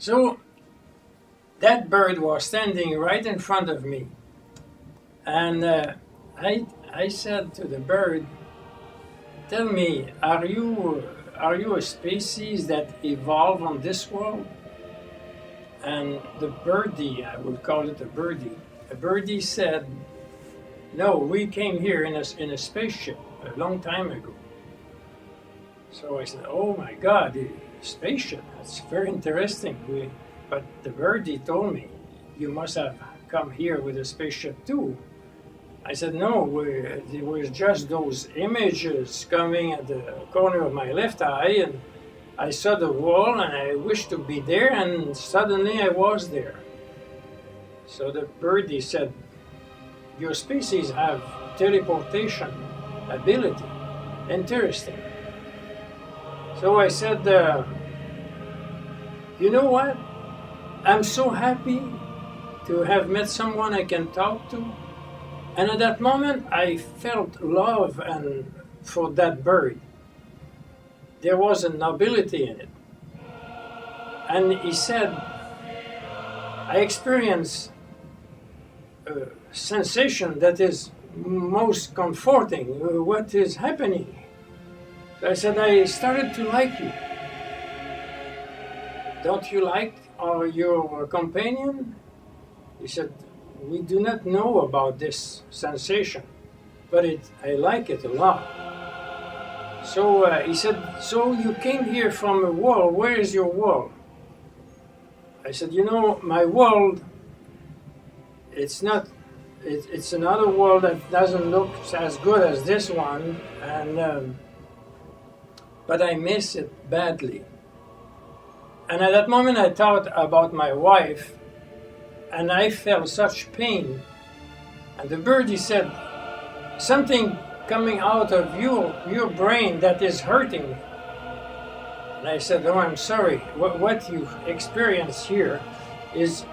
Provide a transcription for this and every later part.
So that bird was standing right in front of me. And I said to the bird, tell me, are you a species that evolved on this world? And the birdie, I would call it a birdie said, no, we came here in a spaceship a long time ago. So I said, oh my God, a spaceship, that's very interesting. But the birdie told me, you must have come here with a spaceship too. I said, no, it was just those images coming at the corner of my left eye, and I saw the wall and I wished to be there, and suddenly I was there. So the birdie said, your species have teleportation ability. Interesting. So I said, you know what? I'm so happy to have met someone I can talk to. And at that moment, I felt love for that bird. There was a nobility in it. And he said, I experienced a sensation that is most comforting. What is happening? So I said, I started to like you. Don't you like your companion? He said, we do not know about this sensation, but I like it a lot. So he said, so you came here from a world, where is your world? I said, you know, my world, it's another world that doesn't look as good as this one, but I miss it badly. And at that moment I thought about my wife, and I felt such pain. And the birdie said, something coming out of your brain that is hurting me. And I said, oh, I'm sorry. What you experience here is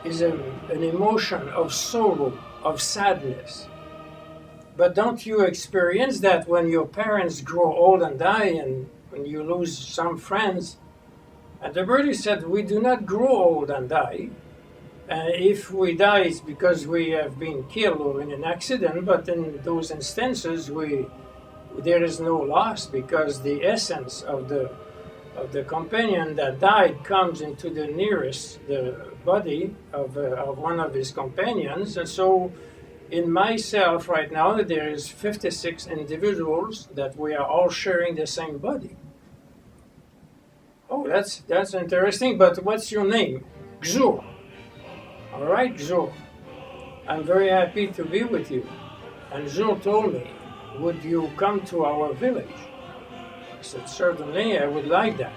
an emotion of sorrow, of sadness. But don't you experience that when your parents grow old and die, and when you lose some friends? And the birdie said, we do not grow old and die. If we die, it's because we have been killed or in an accident, but in those instances, there is no loss, because the essence of the companion that died comes into the body of one of his companions. And so in myself right now, there is 56 individuals that we are all sharing the same body. Oh, that's interesting, but what's your name? Xur. All right, Xur, I'm very happy to be with you. And Xur told me, would you come to our village? I said, certainly, I would like that.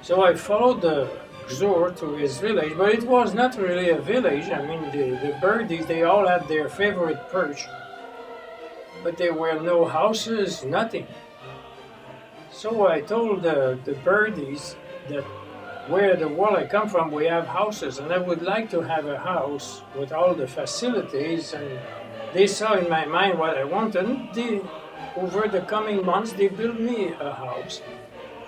So I followed the Xur to his village, but it was not really a village. I mean, the birdies, they all had their favorite perch, but there were no houses, nothing. So I told the birdies that where the world I come from, we have houses, and I would like to have a house with all the facilities. And they saw in my mind what I wanted. Over the coming months, they built me a house.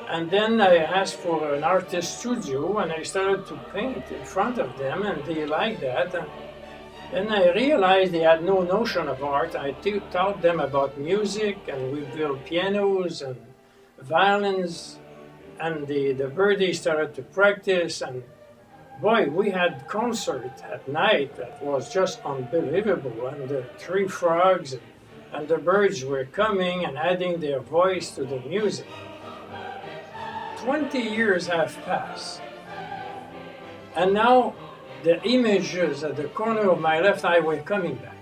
And then I asked for an artist studio, and I started to paint in front of them, and they liked that. And then I realized they had no notion of art. I taught them about music, and we built pianos and violins. And the birdie started to practice, and boy, we had concert at night that was just unbelievable. And the three frogs and the birds were coming and adding their voice to the music. 20 years have passed, and now the images at the corner of my left eye were coming back.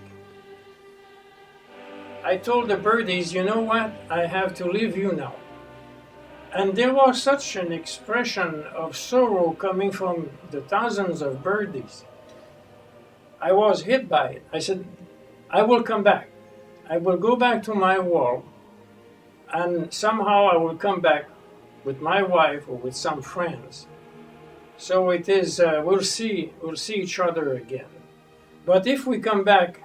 I told the birdies, you know what, I have to leave you now. And there was such an expression of sorrow coming from the thousands of birdies. I was hit by it. I said, I will come back. I will go back to my world, and somehow I will come back with my wife or with some friends. So it is, we'll see each other again. But if I come back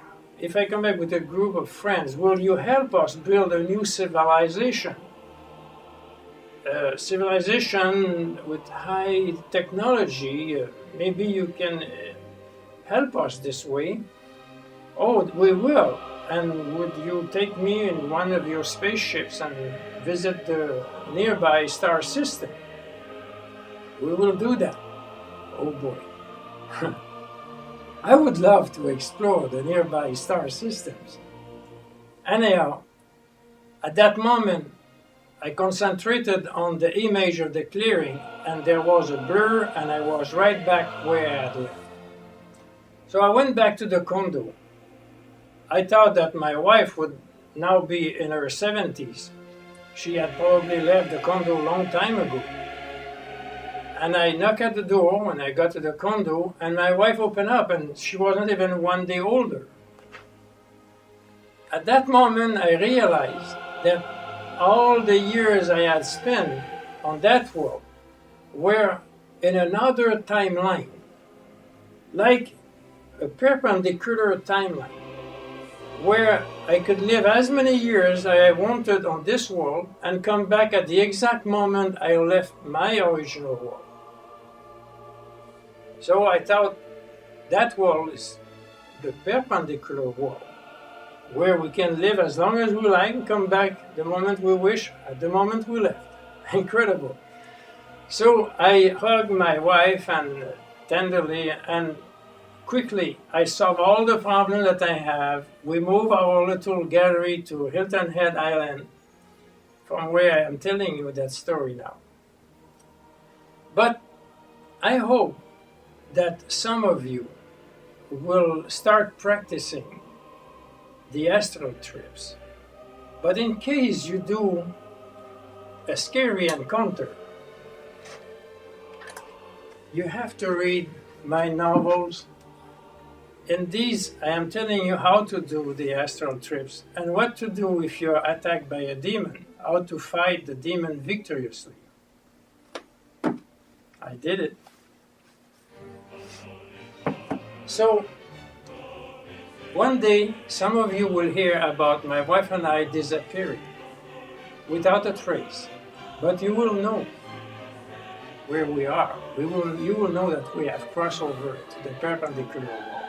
with a group of friends, will you help us build a new civilization? civilization with high technology, maybe you can help us this way. Oh, we will. And would you take me in one of your spaceships and visit the nearby star system? We will do that. Oh boy. I would love to explore the nearby star systems. Anyhow, at that moment, I concentrated on the image of the clearing, and there was a blur, and I was right back where I had left. So I went back to the condo. I thought that my wife would now be in her 70s. She had probably left the condo a long time ago. And I knocked at the door when I got to the condo, and my wife opened up, and she wasn't even 1 day older. At that moment, I realized that all the years I had spent on that world were in another timeline, like a perpendicular timeline, where I could live as many years as I wanted on this world and come back at the exact moment I left my original world. So I thought that world is the perpendicular world, where we can live as long as we like and come back the moment we wish, at the moment we left. Incredible. So I hugged my wife and tenderly, and quickly I solved all the problems that I have. We moved our little gallery to Hilton Head Island, from where I am telling you that story now. But I hope that some of you will start practicing the astral trips. But in case you do a scary encounter, you have to read my novels. In these, I am telling you how to do the astral trips and what to do if you're attacked by a demon, how to fight the demon victoriously. I did it. So, one day, some of you will hear about my wife and I disappearing without a trace, but you will know where we are. You will know that we have crossed over to the perpendicular wall.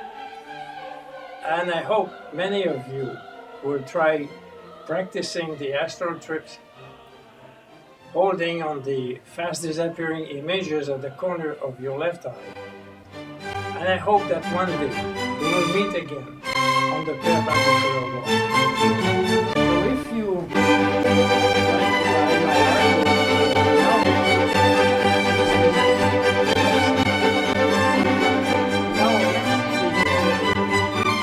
And I hope many of you will try practicing the astral trips, holding on the fast disappearing images at the corner of your left eye. And I hope that one day we will meet again on the perpendicular wall. So if you like to buy my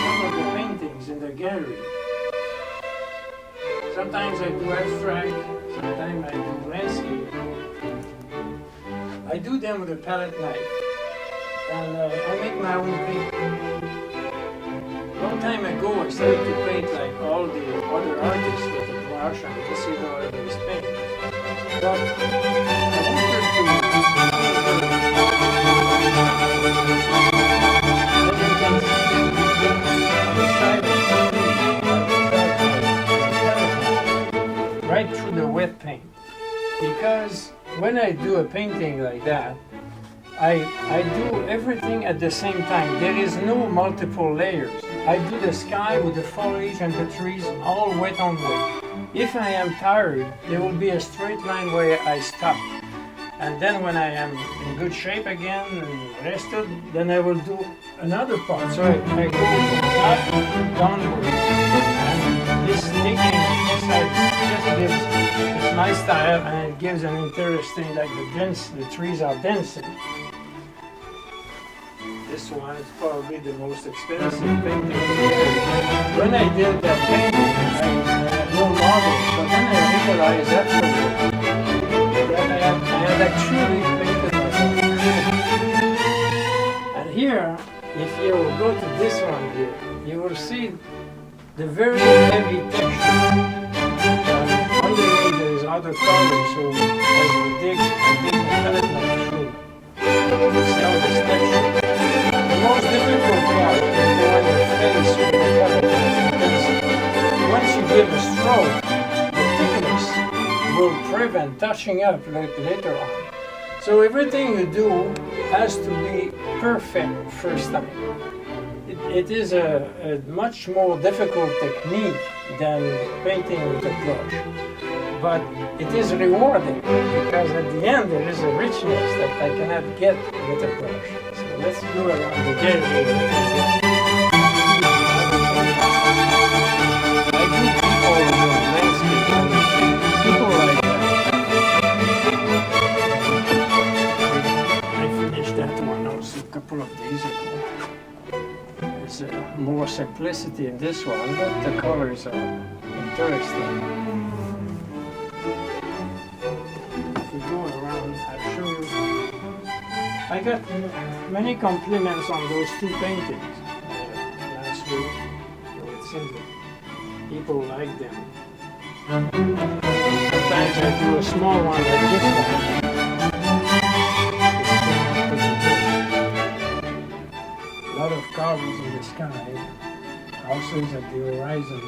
some of the paintings in the gallery. Sometimes I do abstract, sometimes I do landscape. I do them with a palette knife. And I make my own paint. Long time ago, I started to paint like all the other artists with a brush and this is how I was painting. But I wanted to right through the wet paint. Because when I do a painting like that, I do everything at the same time. There is no multiple layers. I do the sky with the foliage and the trees all wet on wet. If I am tired, there will be a straight line where I stop. And then when I am in good shape again and rested, then I will do another part. So I go from top downward. And this thinking just gives, it's my style, and it gives an interesting, like the trees are dancing. This one is probably the most expensive painting. When I did that painting, I had no models, but then I realized afterwards that I had actually painted myself. And here, if you go to this one here, you will see the very heavy texture. Underneath there is other colors, so as we dig, I dig the palette knife through. You see all this texture. The most difficult part is the one you face with the palette knife, because once you give a stroke, the thickness will prevent touching up later on. So everything you do has to be perfect first time. It is a much more difficult technique than painting with a brush. But it is rewarding because at the end there is a richness that I cannot get with a brush. So let's go around the gallery. I do people in landscape and people like that. I finished that one also a couple of days ago. There's more simplicity in this one, but the colors are interesting. I got many compliments on those two paintings last week, so it seems that people like them. Sometimes I do a small one like this one. A lot of clouds in the sky, houses at the horizon.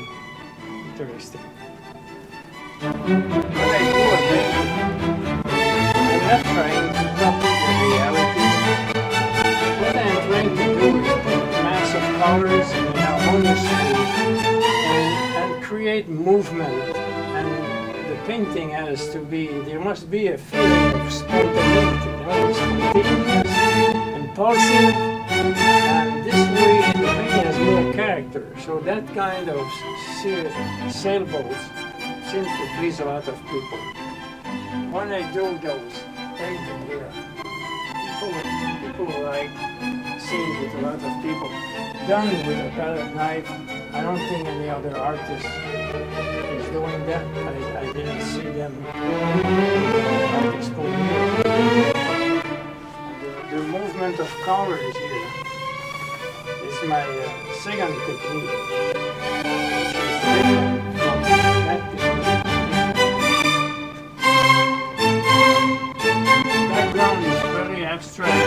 Interesting. When I do a painting, I'm not trying to copy the reality. What I'm trying to do is put mass of colors in an harmonious way and create movement. And the painting has to be, there must be a feeling of spontaneity, spontaneous, impulsive, and this way the painting has more character. So that kind of sailboats seems to please a lot of people. When I do those painting here, people like seeing it, a lot of people. Done with a palette knife, I don't think any other artist is doing that. I didn't see them exposed here. The movement of colors here is my second technique. Background is very abstract.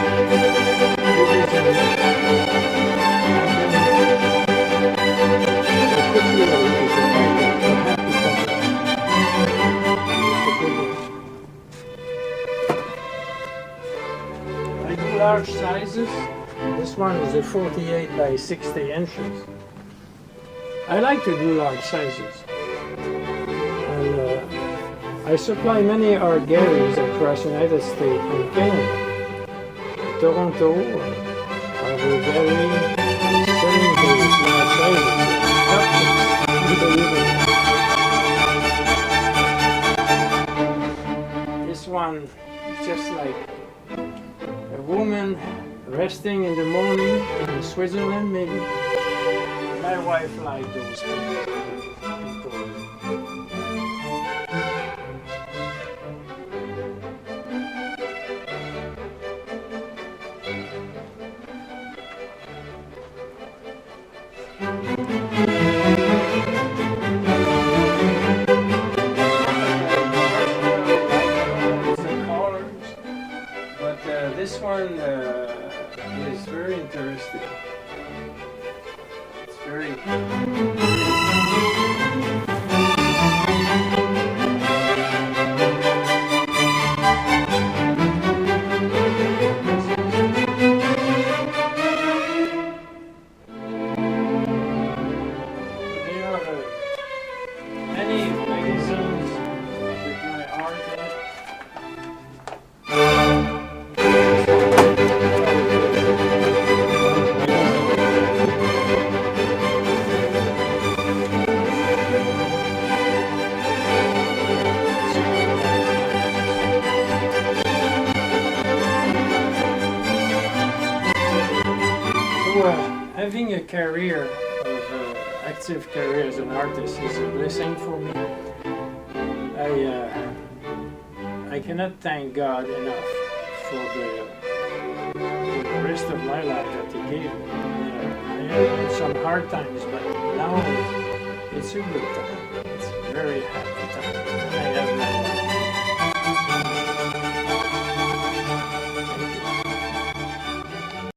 I do large sizes. This one is a 48 by 60 inches. I like to do large sizes. And I supply many art galleries across the United States and Canada. Toronto, our gallery selling those large sizes. This one is just like a woman resting in the morning in Switzerland, maybe. My wife liked those things. This one is very interesting. It's very... There are many magazines with my art in it. Having a career, active career as an artist is a blessing for me. I cannot thank God enough for the rest of my life that He gave me. I had some hard times, but now it's a good time. It's very happy.